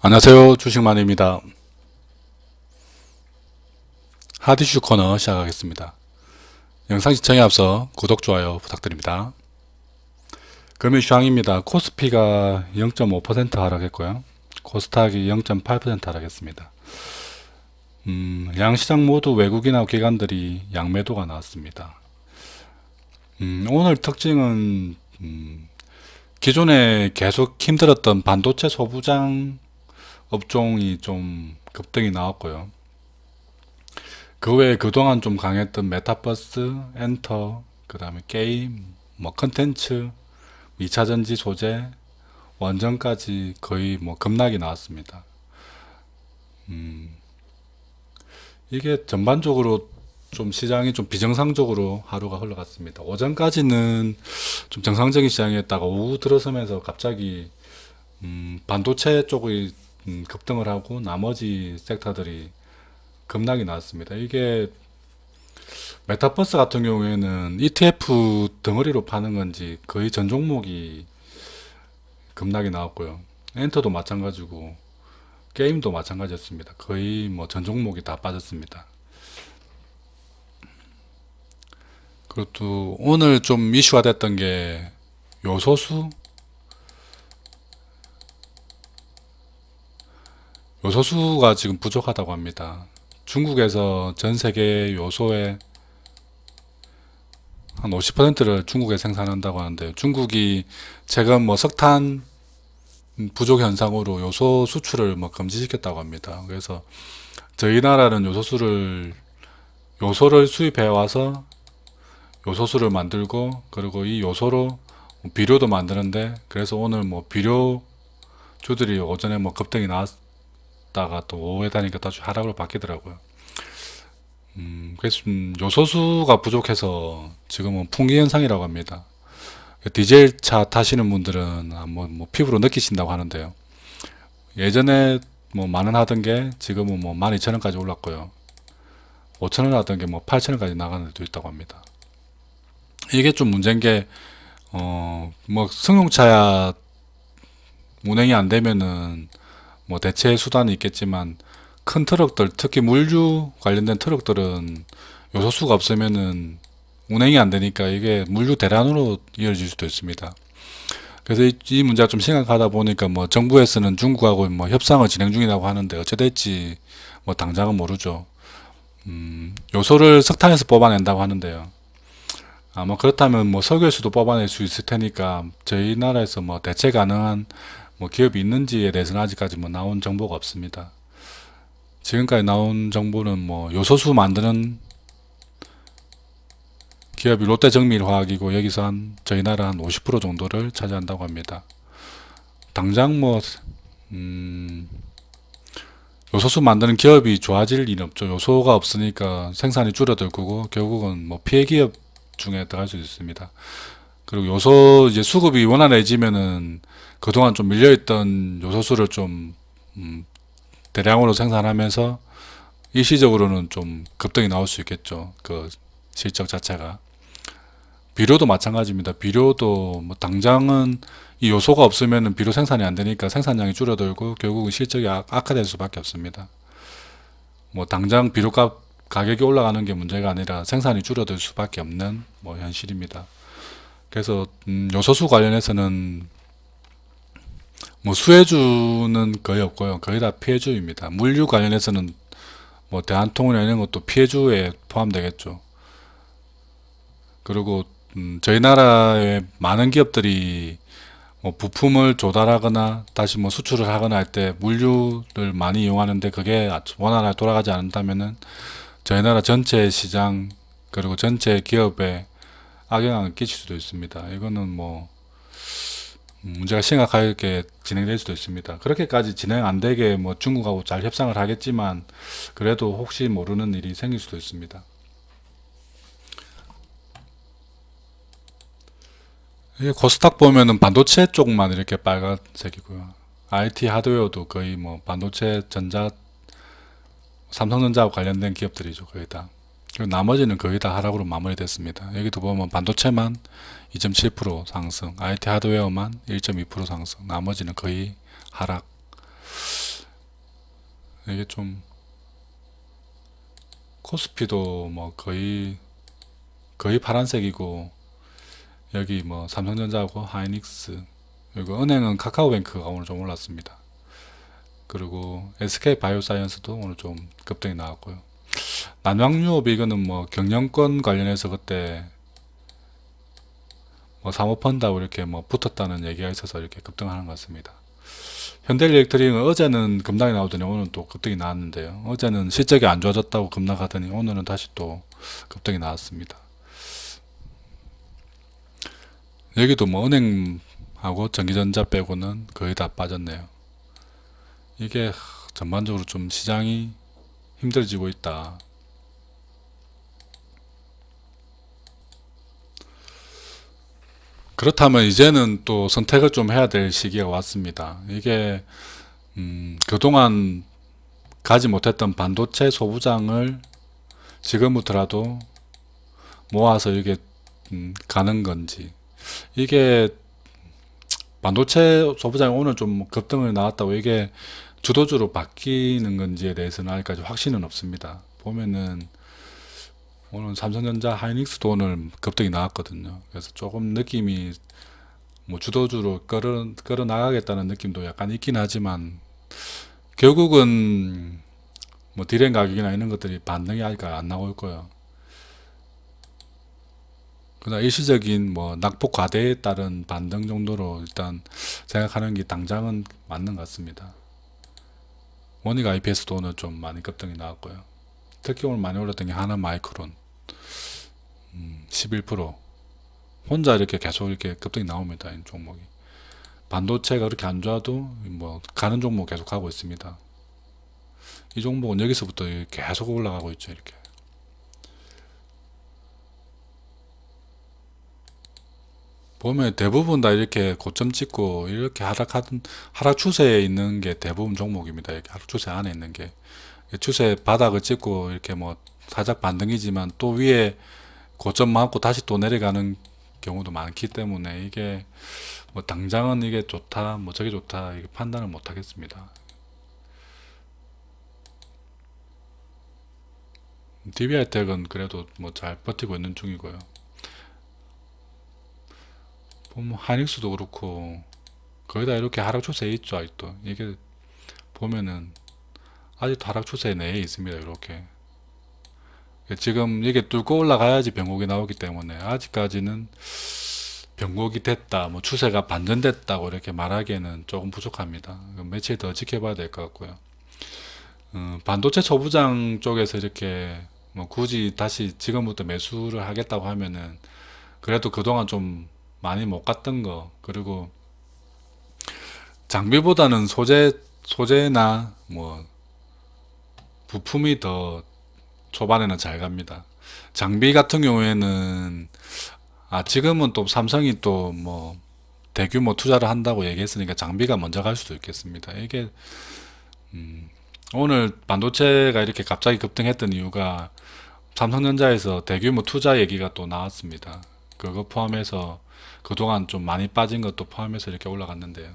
안녕하세요. 주식만입니다. 하디슈 코너 시작하겠습니다. 영상 시청에 앞서 구독, 좋아요 부탁드립니다. 금일 시황입니다. 코스피가 0.5% 하락했고요. 코스닥이 0.8% 하락했습니다. 양시장 모두 외국인하고 기관들이 양매도가 나왔습니다. 오늘 특징은 기존에 계속 힘들었던 반도체 소부장 업종이 좀 급등이 나왔고요. 그 외에 그동안 좀 강했던 메타버스, 엔터, 그 다음에 게임, 컨텐츠, 2차전지 소재, 원전까지 거의 급락이 나왔습니다. 이게 전반적으로 좀 시장이 좀 비정상적으로 하루가 흘러갔습니다. 오전까지는 좀 정상적인 시장이었다가 오후 들어서면서 갑자기 반도체 쪽이 급등을 하고 나머지 섹터들이 급락이 나왔습니다. 이게 메타버스 같은 경우에는 ETF 덩어리로 파는 건지 거의 전 종목이 급락이 나왔고요. 엔터도 마찬가지고 게임도 마찬가지였습니다. 거의 전 종목이 다 빠졌습니다. 그리고 또 오늘 좀 이슈가 됐던 게 요소수가 지금 부족하다고 합니다. 중국에서 전 세계 요소의 한 50%를 중국에 생산한다고 하는데, 중국이 최근 석탄 부족 현상으로 요소 수출을 금지시켰다고 합니다. 그래서 저희 나라는 요소를 수입해 와서 요소수를 만들고, 그리고 이 요소로 비료도 만드는데, 그래서 오늘 비료주들이 오전에 급등이 나왔다가 또 오후에 다니까 다시 하락으로 바뀌더라고요. 그래서 요소수가 부족해서 지금은 풍기 현상이라고 합니다. 디젤 차 타시는 분들은 피부로 느끼신다고 하는데요. 예전에 만원 하던 게 지금은 12,000원까지 올랐고요. 5,000원 하던 게 8,000원까지 나가는 데도 있다고 합니다. 이게 좀 문제인 게, 승용차야 운행이 안 되면은 대체 수단이 있겠지만, 큰 트럭들, 특히 물류 관련된 트럭들은 요소수가 없으면은 운행이 안 되니까 이게 물류 대란으로 이어질 수도 있습니다. 그래서 이 문제가 좀 심각하다 보니까 정부에서는 중국하고 협상을 진행 중이라고 하는데, 어찌될지 당장은 모르죠. 요소를 석탄에서 뽑아낸다고 하는데요. 아마 그렇다면 석유에서도 뽑아낼 수 있을 테니까 저희 나라에서 대체 가능한 기업이 있는지에 대해서는 아직까지 나온 정보가 없습니다. 지금까지 나온 정보는 요소수 만드는 기업이 롯데정밀화학이고, 여기서 저희 나라 한 50% 정도를 차지한다고 합니다. 당장 요소수 만드는 기업이 좋아질 일은 없죠. 요소가 없으니까 생산이 줄어들 거고, 결국은 피해 기업 중에 들어갈 수 있습니다. 그리고 요소 이제 수급이 원활해지면은 그동안 좀 밀려있던 요소수를 좀 대량으로 생산하면서 일시적으로는 좀 급등이 나올 수 있겠죠. 그 실적 자체가. 비료도 마찬가지입니다. 비료도 당장은 이 요소가 없으면 비료 생산이 안 되니까 생산량이 줄어들고 결국은 실적이 악화될 수밖에 없습니다. 당장 비료값 가격이 올라가는 게 문제가 아니라 생산이 줄어들 수밖에 없는 현실입니다. 그래서 요소수 관련해서는 수혜주는 거의 없고요. 거의 다 피해주입니다. 물류 관련해서는 대한통운이나 이런 것도 피해주에 포함되겠죠. 그리고 저희 나라의 많은 기업들이 부품을 조달하거나 다시 수출을 하거나 할 때 물류를 많이 이용하는데, 그게 원활하게 돌아가지 않는다면은 저희 나라 전체 시장 그리고 전체 기업에 악영향을 끼칠 수도 있습니다. 이거는 문제가 심각하게 진행될 수도 있습니다. 그렇게까지 진행 안 되게 중국하고 잘 협상을 하겠지만, 그래도 혹시 모르는 일이 생길 수도 있습니다. 코스닥 보면은 반도체 쪽만 이렇게 빨간색이고요. IT 하드웨어도 거의 반도체 삼성전자와 관련된 기업들이죠. 거의 다. 그리고 나머지는 거의 다 하락으로 마무리됐습니다. 여기도 보면 반도체만 2.7% 상승, IT 하드웨어만 1.2% 상승, 나머지는 거의 하락. 이게 좀 코스피도 뭐 거의 파란색이고, 여기 뭐 삼성전자하고 하이닉스, 그리고 은행은 카카오뱅크가 오늘 좀 올랐습니다. 그리고 SK바이오사이언스도 오늘 좀 급등이 나왔고요. 남양유업 이거는 뭐 경영권 관련해서 그때 뭐 사모펀드하고 이렇게 뭐 붙었다는 얘기가 있어서 이렇게 급등하는 것 같습니다. 현대일렉트릭은 어제는 급락이 나오더니 오늘은 또 급등이 나왔는데요. 어제는 실적이 안 좋아졌다고 급락하더니 오늘은 다시 또 급등이 나왔습니다. 여기도 뭐 은행하고 전기전자 빼고는 거의 다 빠졌네요. 이게 전반적으로 좀 시장이 힘들어지고 있다. 그렇다면 이제는 또 선택을 좀 해야 될 시기가 왔습니다. 이게 그동안 가지 못했던 반도체 소부장을 지금부터라도 모아서 이게 가는 건지, 이게 반도체 소부장이 오늘 좀 급등을 나왔다고 이게 주도주로 바뀌는 건지에 대해서는 아직까지 확신은 없습니다. 보면은 오늘 삼성전자 하이닉스도 오늘 급등이 나왔거든요. 그래서 조금 느낌이 뭐 주도주로 끌어 나가겠다는 느낌도 약간 있긴 하지만, 결국은 뭐 디램 가격이나 이런 것들이 반등이 아직 안 나올 거예요. 그러나 일시적인 뭐 낙폭 과대에 따른 반등 정도로 일단 생각하는 게 당장은 맞는 것 같습니다. 원익 IPS도 오늘 좀 많이 급등이 나왔고요. 특히 오늘 많이 올랐던 게 하나마이크론 11%, 혼자 이렇게 계속 이렇게 급등이 나옵니다. 이 종목이 반도체가 그렇게 안 좋아도 뭐 가는 종목 계속 하고 있습니다. 이 종목은 여기서부터 계속 올라가고 있죠. 이렇게 보면 대부분 다 이렇게 고점 찍고 이렇게 하락 추세에 있는 게 대부분 종목입니다. 이렇게 하락 추세 안에 있는 게 추세 바닥을 찍고 이렇게 뭐 살짝 반등이지만 또 위에 고점 맞고 다시 또 내려가는 경우도 많기 때문에 이게 뭐 당장은 이게 좋다 뭐 저게 좋다 이게 판단을 못 하겠습니다. DB하이텍은 그래도 뭐 잘 버티고 있는 중이고요. 보면 하이닉스도 그렇고 거의 다 이렇게 하락 추세에 있죠. 아직도 이게 보면은 아직도 하락 추세 내에 있습니다. 이렇게 지금 이게 뚫고 올라가야지 변곡이 나오기 때문에 아직까지는 변곡이 됐다 뭐 추세가 반전됐다고 이렇게 말하기에는 조금 부족합니다. 며칠 더 지켜봐야 될 것 같고요. 반도체 초부장 쪽에서 이렇게 뭐 굳이 다시 지금부터 매수를 하겠다고 하면은 그래도 그동안 좀 많이 못 갔던 거, 그리고 장비보다는 소재나 뭐 부품이 더 초반에는 잘 갑니다. 장비 같은 경우에는 지금은 또 삼성이 또 뭐 대규모 투자를 한다고 얘기했으니까 장비가 먼저 갈 수도 있겠습니다. 이게 오늘 반도체가 이렇게 갑자기 급등했던 이유가 삼성전자에서 대규모 투자 얘기가 또 나왔습니다. 그거 포함해서 그동안 좀 많이 빠진 것도 포함해서 이렇게 올라갔는데요.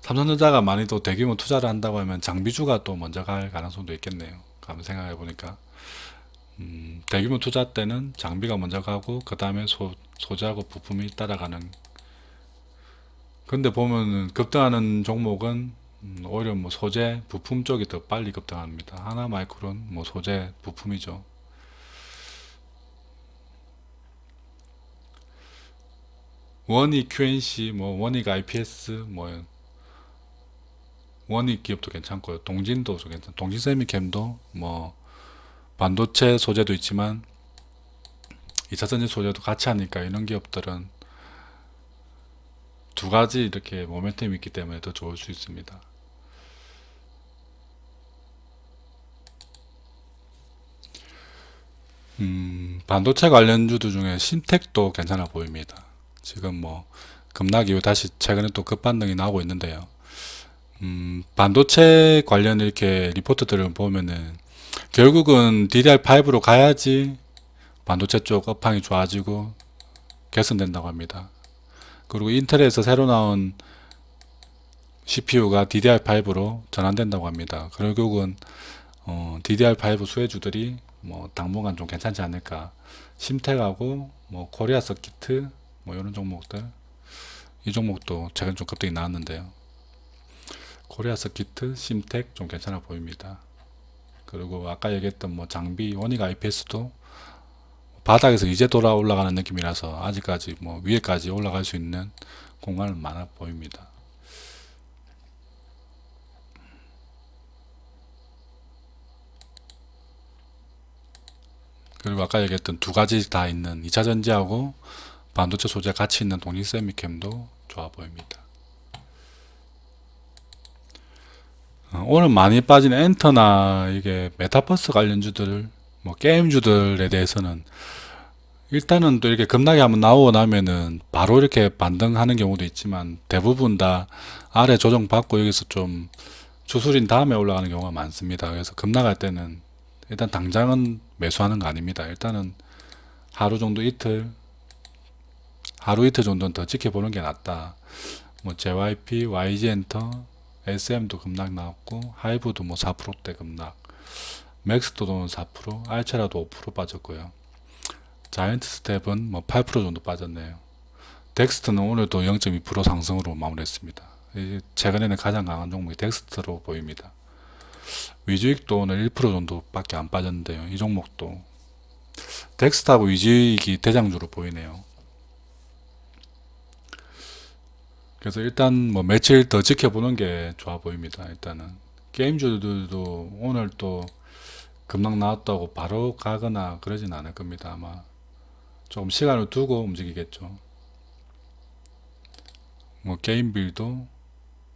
삼성전자가 많이 또 대규모 투자를 한다고 하면 장비주가 또 먼저 갈 가능성도 있겠네요. 한번 생각해 보니까 대규모 투자 때는 장비가 먼저 가고 그 다음에 소재하고 부품이 따라가는. 근데 보면은 급등하는 종목은 오히려 뭐 소재 부품 쪽이 더 빨리 급등합니다. 하나마이크론 뭐 소재 부품이죠. 원익 QNC 뭐 원익 IPS 뭐 원익 기업도 괜찮고요. 동진도 괜찮. 동진세미캠도 뭐 반도체 소재도 있지만 2차전지 소재도 같이 하니까 이런 기업들은 두 가지 이렇게 모멘텀이 있기 때문에 더 좋을 수 있습니다. 반도체 관련주들 중에 신텍도 괜찮아 보입니다. 지금 뭐 급락 이후 다시 최근에 또 급반등이 나오고 있는데요. 반도체 관련 이렇게 리포트들을 보면은 결국은 DDR5로 가야지 반도체 쪽 업황이 좋아지고 개선된다고 합니다. 그리고 인텔에서 새로 나온 CPU가 DDR5로 전환된다고 합니다. 결국은 DDR5 수혜주들이 뭐 당분간 좀 괜찮지 않을까. 심택하고 뭐 코리아 서키트 뭐 이런 종목들, 이 종목도 최근 좀 급등이 나왔는데요. 코리아 서키트, 심택 좀 괜찮아 보입니다. 그리고 아까 얘기했던 뭐 장비, 원익 IPS도 바닥에서 이제 돌아 올라가는 느낌이라서 아직까지 뭐 위에까지 올라갈 수 있는 공간은 많아 보입니다. 그리고 아까 얘기했던 두 가지 다 있는 2차전지하고 반도체 소재 같이 있는 동일세미캠도 좋아 보입니다. 오늘 많이 빠진 엔터나 이게 메타버스 관련주들, 뭐 게임주들에 대해서는 일단은 또 이렇게 급락이 한번 나오고 나면은 바로 이렇게 반등하는 경우도 있지만 대부분 다 아래 조정받고 여기서 좀 추스린 다음에 올라가는 경우가 많습니다. 그래서 급락할 때는 일단 당장은 매수하는 거 아닙니다. 일단은 하루 정도 하루 이틀 정도는 더 지켜보는 게 낫다. 뭐 JYP, YG엔터, SM도 급락 나왔고 하이브도 뭐 4%대 급락, 맥스도는 4%, 알체라도 5% 빠졌고요. 자이언트 스텝은 뭐 8% 정도 빠졌네요. 덱스트는 오늘도 0.2% 상승으로 마무리했습니다. 최근에는 가장 강한 종목이 덱스트로 보입니다. 위주익도 오늘 1% 정도밖에 안 빠졌는데요. 이 종목도 덱스트하고 위주익이 대장주로 보이네요. 그래서 일단 뭐 며칠 더 지켜보는 게 좋아 보입니다. 일단은 게임주들도 오늘 또 급락 나왔다고 바로 가거나 그러진 않을 겁니다. 아마 조금 시간을 두고 움직이겠죠. 뭐 게임빌도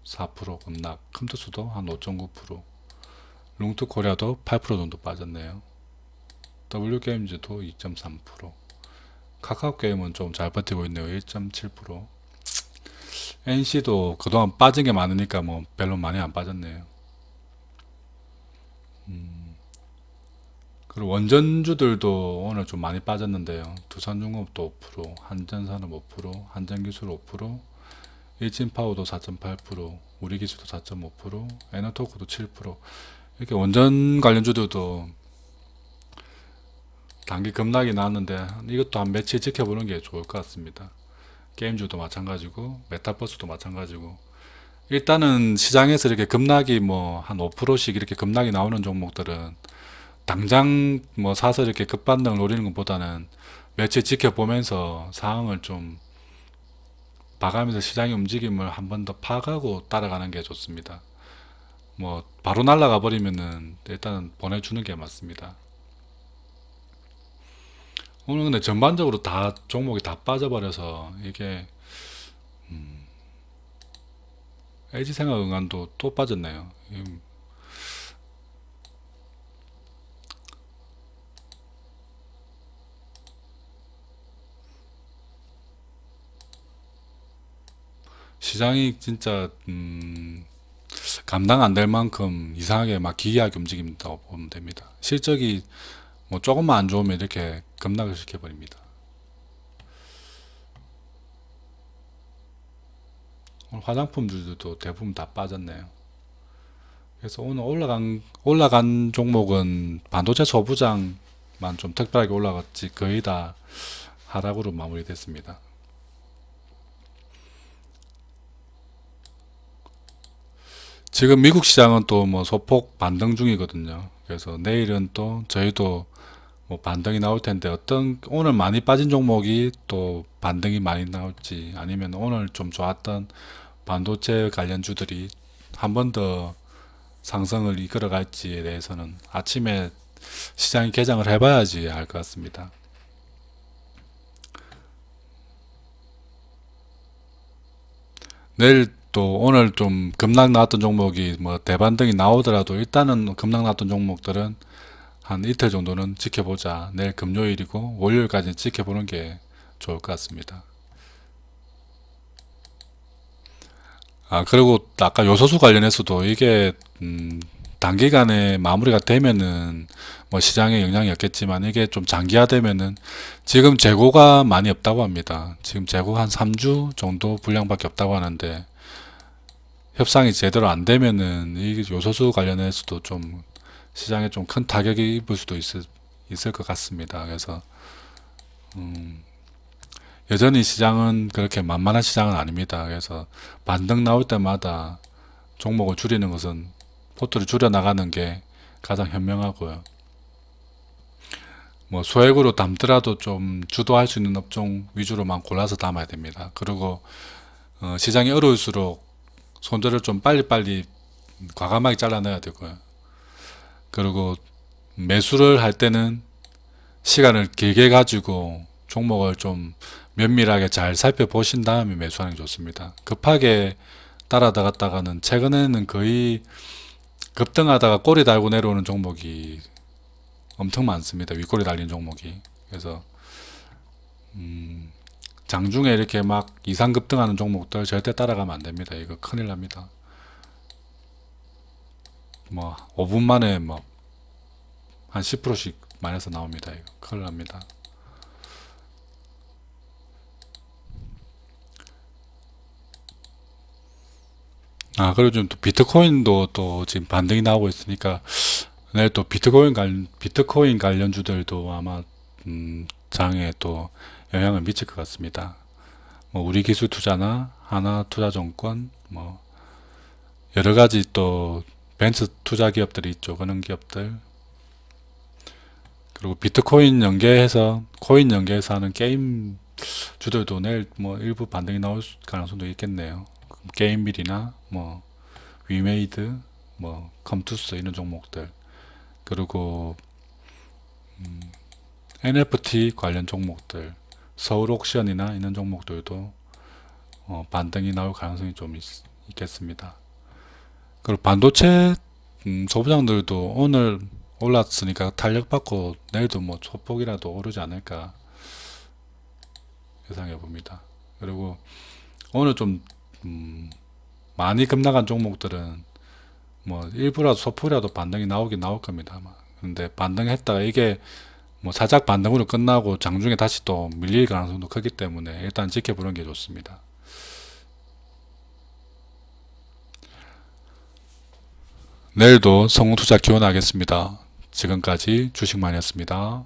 4% 급락, 컴투스도 한 5.9%, 룽투코리아도 8% 정도 빠졌네요. W게임즈도 2.3%, 카카오게임은 좀 잘 버티고 있네요. 1.7%. NC도 그동안 빠진 게 많으니까 뭐 별로 많이 안 빠졌네요. 그리고 원전주들도 오늘 좀 많이 빠졌는데요. 두산중공업도 5%, 한전산업 5%, 한전기술 5%, 일진파워도 4.8%, 우리기술도 4.5%, 에너토크도 7%. 이렇게 원전 관련주들도 단기 급락이 나왔는데 이것도 한 며칠 지켜보는 게 좋을 것 같습니다. 게임주도 마찬가지고 메타버스도 마찬가지고 일단은 시장에서 이렇게 급락이 뭐 한 5%씩 이렇게 급락이 나오는 종목들은 당장 뭐 사서 이렇게 급반등을 노리는 것보다는 며칠 지켜보면서 상황을 좀 봐가면서 시장의 움직임을 한 번 더 파악하고 따라가는 게 좋습니다. 뭐 바로 날아가 버리면은 일단은 보내주는 게 맞습니다. 오늘 근데 전반적으로 다 종목이 다 빠져버려서 이게 LG생활응한도 또 빠졌네요. 시장이 진짜 감당 안 될 만큼 이상하게 막 기이하게 움직인다고 보면 됩니다. 실적이 뭐 조금만 안 좋으면 이렇게 급락을 시켜버립니다. 오늘 화장품주들도 대부분 다 빠졌네요. 그래서 오늘 올라간 종목은 반도체 소부장만 좀 특별하게 올라갔지 거의 다 하락으로 마무리됐습니다. 지금 미국 시장은 또 뭐 소폭 반등 중이거든요. 그래서 내일은 또 저희도 뭐 반등이 나올 텐데 오늘 많이 빠진 종목이 또 반등이 많이 나올지 아니면 오늘 좀 좋았던 반도체 관련주들이 한 번 더 상승을 이끌어 갈지에 대해서는 아침에 시장이 개장을 해봐야지 알 것 같습니다. 내일 또 오늘 좀 급락 나왔던 종목이 뭐 대반등이 나오더라도 일단은 급락 나왔던 종목들은 한 이틀 정도는 지켜보자. 내일 금요일이고 월요일까지 지켜보는 게 좋을 것 같습니다. 그리고 아까 요소수 관련해서도 이게 단기간에 마무리가 되면은 뭐 시장에 영향이 없겠지만 이게 좀 장기화되면은 지금 재고가 많이 없다고 합니다. 지금 재고 한 3주 정도 분량밖에 없다고 하는데 협상이 제대로 안 되면은 이 요소수 관련해서도 좀 시장에 좀 큰 타격이 입을 수도 있을 것 같습니다. 그래서 여전히 시장은 그렇게 만만한 시장은 아닙니다. 그래서 반등 나올 때마다 종목을 줄이는 것은 포트를 줄여 나가는 게 가장 현명하고요. 뭐 소액으로 담더라도 좀 주도할 수 있는 업종 위주로만 골라서 담아야 됩니다. 그리고 시장이 어려울수록 손절을 좀 빨리빨리 과감하게 잘라내야 되고요. 그리고 매수를 할 때는 시간을 길게 가지고 종목을 좀 면밀하게 잘 살펴보신 다음에 매수하는 게 좋습니다. 급하게 따라다갔다가는 최근에는 거의 급등하다가 꼬리 달고 내려오는 종목이 엄청 많습니다. 윗꼬리 달린 종목이. 그래서 장중에 이렇게 막 이상 급등하는 종목들 절대 따라가면 안 됩니다. 이거 큰일 납니다. 뭐 5분 만에 뭐 한 10%씩 마이너스 나옵니다. 이거 큰일 납니다. 그리고 좀 또 비트코인도 또 지금 반등이 나오고 있으니까 내일 또 비트코인 관련주들도 아마 장에 또 영향을 미칠 것 같습니다. 뭐 우리기술투자나 하나투자증권 뭐 여러가지 또 벤처 투자 기업들이 있죠. 그런 기업들, 그리고 비트코인 연계해서 코인 연계해서 하는 게임 주들도 내일 뭐 일부 반등이 나올 가능성도 있겠네요. 게임밀이나 뭐 위메이드, 뭐 컴투스 이런 종목들, 그리고 NFT 관련 종목들, 서울옥션이나 이런 종목들도 반등이 나올 가능성이 좀 있겠습니다. 그리고 반도체 소부장들도 오늘 올랐으니까 탄력받고 내일도 뭐 소폭이라도 오르지 않을까 예상해 봅니다. 그리고 오늘 좀 많이 급락한 종목들은 뭐 일부라도 소폭이라도 반등이 나올 겁니다. 아마. 근데 반등했다가 이게 뭐 살짝 반등으로 끝나고 장중에 다시 또 밀릴 가능성도 크기 때문에 일단 지켜보는 게 좋습니다. 내일도 성공투자 기원하겠습니다. 지금까지 주식만이었습니다.